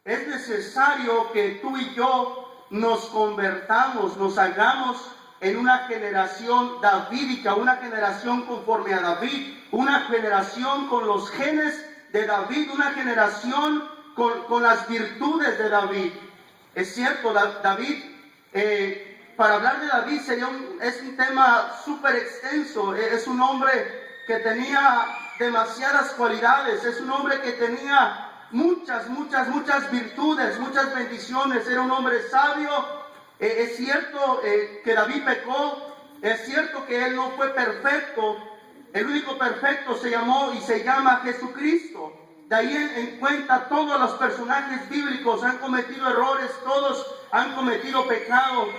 es necesario que tú y yo nos convertamos, nos hagamos en una generación davídica, una generación conforme a David, una generación con los genes de David, una generación con las virtudes de David. Es cierto, David, para hablar de David es un tema súper extenso. Es un hombre que tenía demasiadas cualidades, es un hombre que tenía muchas virtudes, muchas bendiciones. Era un hombre sabio. Es cierto que David pecó, es cierto que él no fue perfecto. El único perfecto se llamó y se llama Jesucristo. De ahí en cuenta, todos los personajes bíblicos han cometido errores, todos han cometido pecado.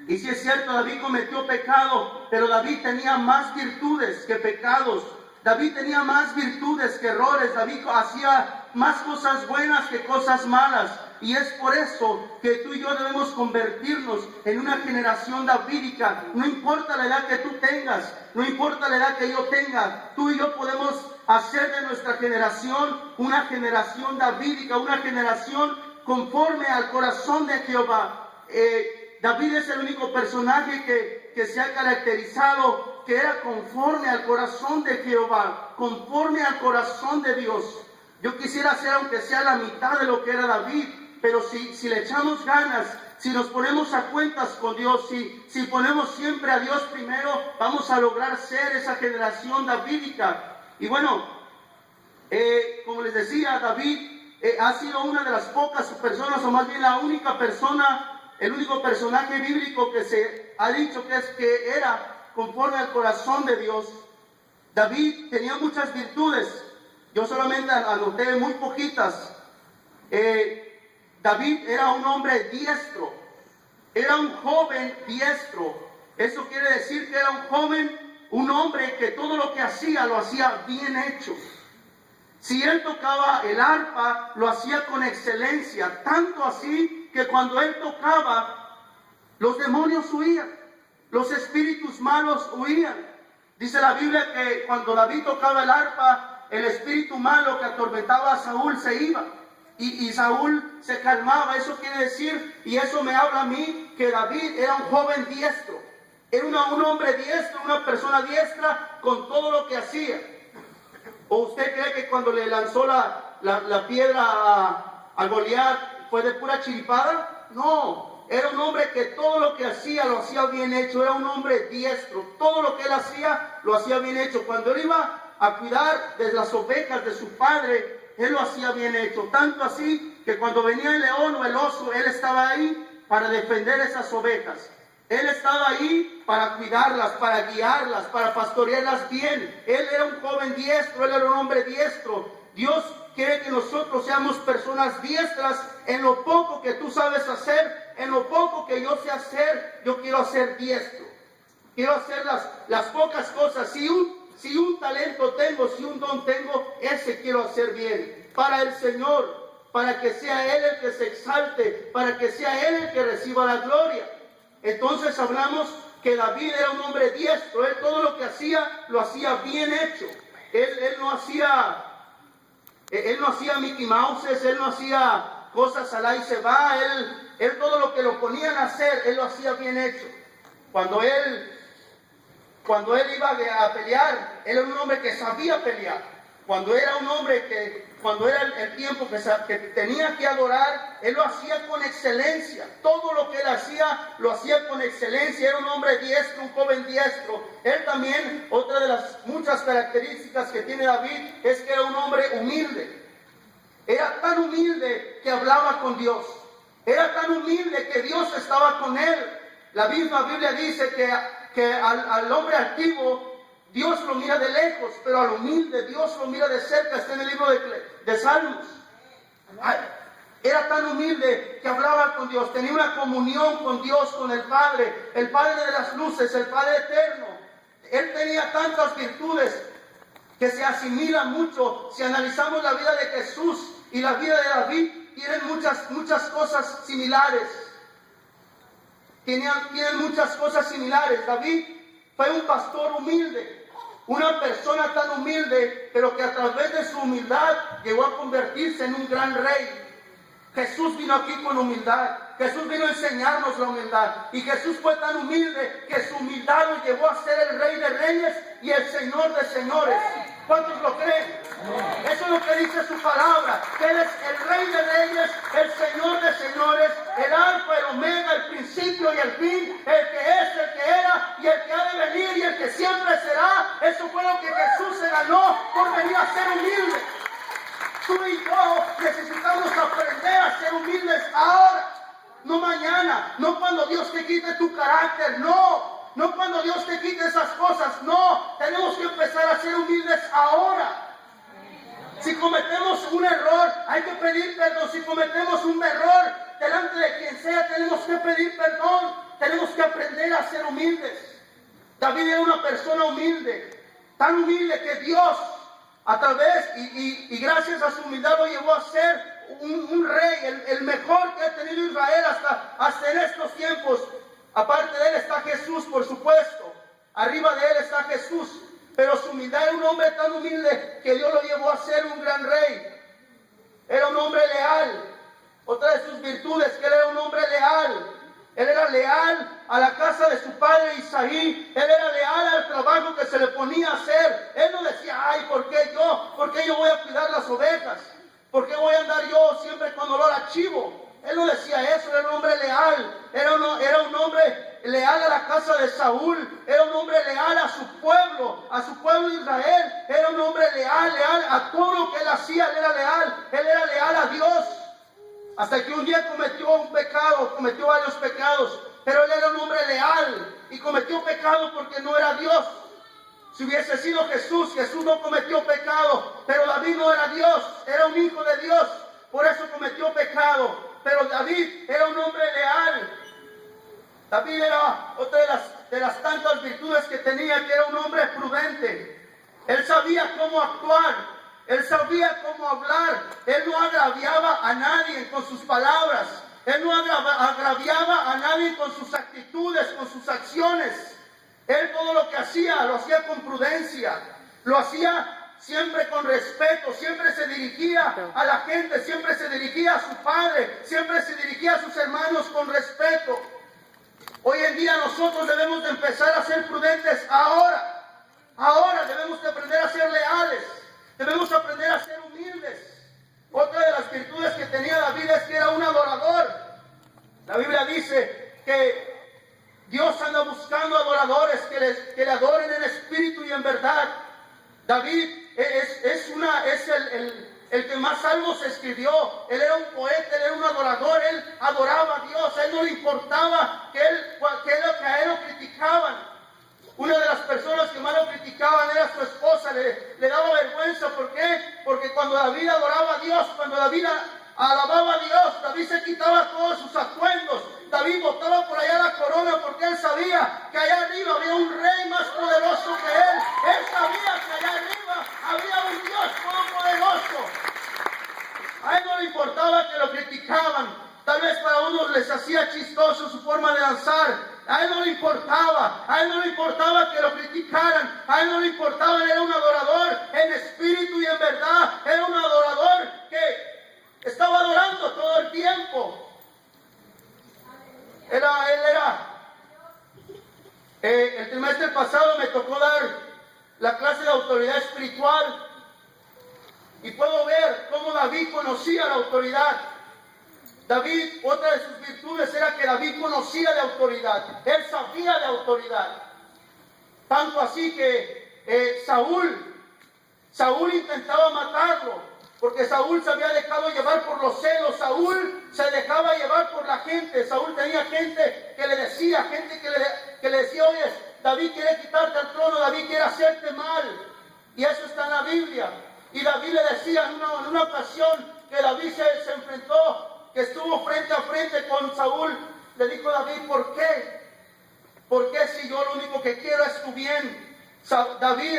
Y si es cierto, David cometió pecado, pero David tenía más virtudes que pecados. David tenía más virtudes que errores. David hacía más cosas buenas que cosas malas. Y es por eso que tú y yo debemos convertirnos en una generación davídica. No importa la edad que tú tengas, no importa la edad que yo tenga, tú y yo podemos hacer de nuestra generación una generación davídica, una generación conforme al corazón de Jehová. David es el único personaje que se ha caracterizado, que era conforme al corazón de Jehová, conforme al corazón de Dios. Yo quisiera hacer aunque sea la mitad de lo que era David, pero si le echamos ganas, si nos ponemos a cuentas con Dios, si ponemos siempre a Dios primero, vamos a lograr ser esa generación davídica. Y bueno, como les decía, David ha sido una de las pocas personas, o más bien la única persona, el único personaje bíblico que se ha dicho que era conforme al corazón de Dios. David tenía muchas virtudes, yo solamente anoté muy poquitas. David era un hombre diestro, era un joven diestro. Eso quiere decir que era un joven, un hombre que todo lo que hacía lo hacía bien hecho. Si él tocaba el arpa, lo hacía con excelencia, tanto así que cuando él tocaba, los demonios huían, los espíritus malos huían. Dice la Biblia que cuando David tocaba el arpa, el espíritu malo que atormentaba a Saúl se iba y Saúl se calmaba. Eso quiere decir, y eso me habla a mí, que David era un joven diestro, era un hombre diestro, una persona diestra con todo lo que hacía. ¿O usted cree que cuando le lanzó la piedra a Goliat fue de pura chiripada? No, era un hombre que todo lo que hacía lo hacía bien hecho, era un hombre diestro, todo lo que él hacía lo hacía bien hecho. Cuando él iba a cuidar de las ovejas de su padre, él lo hacía bien hecho, tanto así que cuando venía el león o el oso, él estaba ahí para defender esas ovejas. Él estaba ahí para cuidarlas, para guiarlas, para pastorearlas bien. Él era un joven diestro, él era un hombre diestro. Dios quiere que nosotros seamos personas diestras en lo poco que tú sabes hacer, en lo poco que yo sé hacer. Yo quiero hacer diestro. Quiero hacer las pocas cosas. Si un talento tengo, si un don tengo, ese quiero hacer bien. Para el Señor, para que sea Él el que se exalte, para que sea Él el que reciba la gloria. Entonces hablamos que David era un hombre diestro. Él todo lo que hacía, lo hacía bien hecho. Él no hacía Mickey Mouses, él no hacía cosas al ahí se va. Él todo lo que lo ponían a hacer, él lo hacía bien hecho. Cuando él iba a pelear, él era un hombre que sabía pelear. Cuando era el tiempo que tenía que adorar, él lo hacía con excelencia. Todo lo que él hacía, lo hacía con excelencia. Era un hombre diestro, un joven diestro. Él también, otra de las muchas características que tiene David, es que era un hombre humilde. Era tan humilde que hablaba con Dios. Era tan humilde que Dios estaba con él. La misma Biblia dice que al hombre altivo Dios lo mira de lejos, pero al humilde Dios lo mira de cerca. Está en el libro de Salmos. Era tan humilde que hablaba con Dios, tenía una comunión con Dios, con el Padre de las luces, el Padre eterno. Él tenía tantas virtudes que se asimilan mucho. Si analizamos la vida de Jesús y la vida de David, tienen muchas cosas similares. Tienen muchas cosas similares. David fue un pastor humilde. Una persona tan humilde, pero que a través de su humildad llegó a convertirse en un gran rey. Jesús vino aquí con humildad. Jesús vino a enseñarnos la humildad. Y Jesús fue tan humilde que su humildad lo llevó a ser el Rey de Reyes y el Señor de Señores. ¿Cuántos lo creen? Eso es lo que dice su palabra. Que Él es el Rey de Reyes, el Señor de Señores, el Alfa, el Omega, el principio y el fin, el que es, el que era y el que ha de venir y el que siempre será. Eso fue lo que Jesús se ganó por venir a ser humilde. Tú y yo necesitamos aprender a ser humildes ahora, no mañana, no cuando Dios te quite tu carácter, no cuando Dios te quite esas cosas, no, tenemos que empezar a ser humildes ahora. Si cometemos un error, hay que pedir perdón. Si cometemos un error delante de quien sea, tenemos que pedir perdón, tenemos que aprender a ser humildes. David era una persona humilde, tan humilde que Dios a través y gracias a su humildad lo llevó a ser un rey, el mejor que ha tenido Israel hasta en estos tiempos. Aparte de él está Jesús, por supuesto. Arriba de él está Jesús. Pero su humildad era un hombre tan humilde que Dios lo llevó a ser un gran rey. Era un hombre leal. Otra de sus virtudes, que él era un hombre leal. Él era leal a la casa de su padre Isaí. Él era leal al trabajo que se le ponía a hacer. Él no decía, ay, ¿por qué yo? ¿Por qué yo voy a cuidar las ovejas? ¿Por qué voy a andar yo siempre con olor a chivo? Él no decía eso, era un hombre leal. Era un hombre leal a la casa de Saúl. Era un hombre leal a su pueblo de Israel. Era un hombre leal a todo lo que él hacía. Él era leal a Dios. Hasta que un día cometió varios pecados, pero él era un hombre leal y cometió pecado porque no era Dios. Si hubiese sido Jesús no cometió pecado, pero David no era Dios, era un hijo de Dios, por eso cometió pecado. Pero David era un hombre leal. David era otra de las tantas virtudes que tenía, que era un hombre prudente. Él sabía cómo actuar. Él sabía cómo hablar. Él no agraviaba a nadie con sus palabras. Él no agraviaba a nadie con sus actitudes, con sus acciones. Él todo lo que hacía, lo hacía con prudencia. Lo hacía siempre con respeto. Siempre se dirigía a la gente. Siempre se dirigía a su padre. Siempre se dirigía a sus hermanos con respeto. Hoy en día nosotros debemos de empezar a ser prudentes ahora. Ahora debemos de aprender a ser leales. Debemos aprender a ser humildes. Otra de las virtudes que tenía David es que era un adorador. La Biblia dice que Dios anda buscando adoradores que le adoren en espíritu y en verdad. David es el que más salmos escribió. Él era un poeta, él era un adorador. Él adoraba a Dios. A él no le importaba que a él lo criticaban. Una de las personas que más lo criticaban era su esposa, le daba vergüenza. ¿Por qué? Porque cuando David adoraba a Dios, cuando David alababa a Dios, David se quitaba todos sus atuendos. David botaba por allá la corona porque él sabía que allá arriba había un rey más poderoso que él. Él sabía que allá arriba había un Dios todopoderoso. A él no le importaba que lo criticaban. Tal vez para unos les hacía chistoso su forma de danzar. A él no le importaba que lo criticaran, a él no le importaba, él era un adorador en espíritu y en verdad, era un adorador que estaba adorando todo el tiempo. El trimestre pasado me tocó dar la clase de autoridad espiritual y puedo ver cómo David conocía la autoridad. David, otra de sus virtudes era que David conocía de autoridad. Él sabía de autoridad. Tanto así que Saúl intentaba matarlo, porque Saúl se había dejado llevar por los celos. Saúl se dejaba llevar por la gente. Saúl tenía gente que le decía, oye, David quiere quitarte el trono, David quiere hacerte mal. Y eso está en la Biblia. Y David le decía en una ocasión que David se enfrentó, que estuvo frente a frente con Saúl, le dijo David, ¿por qué? ¿Por qué si yo lo único que quiero es tu bien? David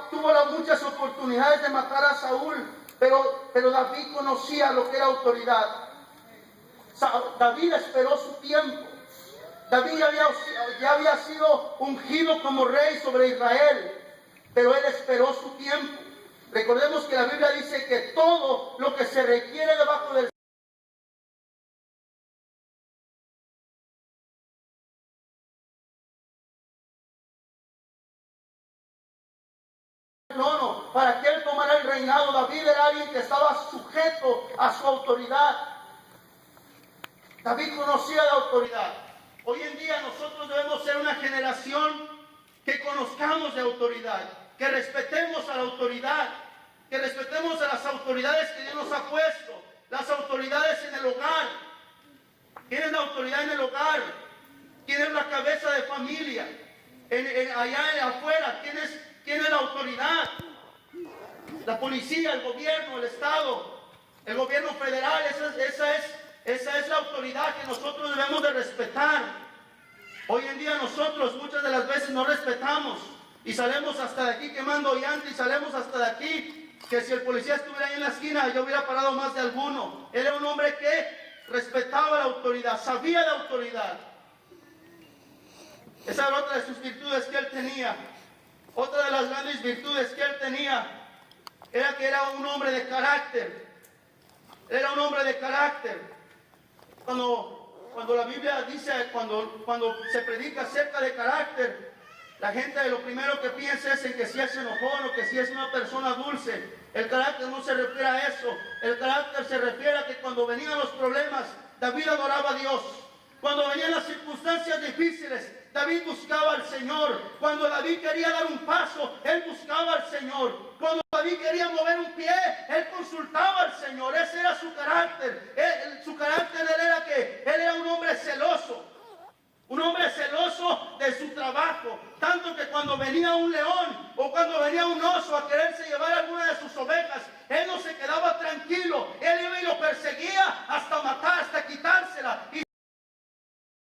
tuvo muchas oportunidades de matar a Saúl, pero David conocía lo que era autoridad. David esperó su tiempo. David ya había sido ungido como rey sobre Israel, pero él esperó su tiempo. Recordemos que la Biblia dice que todo lo que se requiere debajo del trono, para que él tomara el reinado. David era alguien que estaba sujeto a su autoridad. David conocía la autoridad. Hoy en día nosotros debemos ser una generación que conozcamos de autoridad, que respetemos a la autoridad, que respetemos a las autoridades que Dios nos ha puesto, las autoridades en el hogar. ¿Quién es la autoridad en el hogar? ¿Quién es la cabeza de familia? Allá afuera, ¿quién es la autoridad? La policía, el gobierno, el Estado, el gobierno federal. Esa es la autoridad que nosotros debemos de respetar. Hoy en día nosotros muchas de las veces no respetamos y salimos hasta de aquí quemando llantas y salimos hasta de aquí, que si el policía estuviera ahí en la esquina yo hubiera parado más de alguno. Él era un hombre que respetaba la autoridad, sabía de autoridad. Esa era otra de sus virtudes que él tenía. Otra de las grandes virtudes que él tenía era que era un hombre de carácter. Era un hombre de carácter. Cuando la Biblia dice, cuando se predica acerca de carácter, la gente lo primero que piensa es en que si es enojón o que si es una persona dulce. El carácter no se refiere a eso. El carácter se refiere a que cuando venían los problemas, David adoraba a Dios. Cuando venían las circunstancias difíciles, David buscaba al Señor. Cuando David quería dar un paso, él buscaba al Señor. Cuando David quería mover un pie, él consultaba al Señor. Ese era su carácter. Su carácter era que él era un hombre celoso. Un hombre celoso de su trabajo. Tanto que cuando venía un león o cuando venía un oso a quererse llevar alguna de sus ovejas, él no se quedaba tranquilo. Él iba y lo perseguía hasta matar, hasta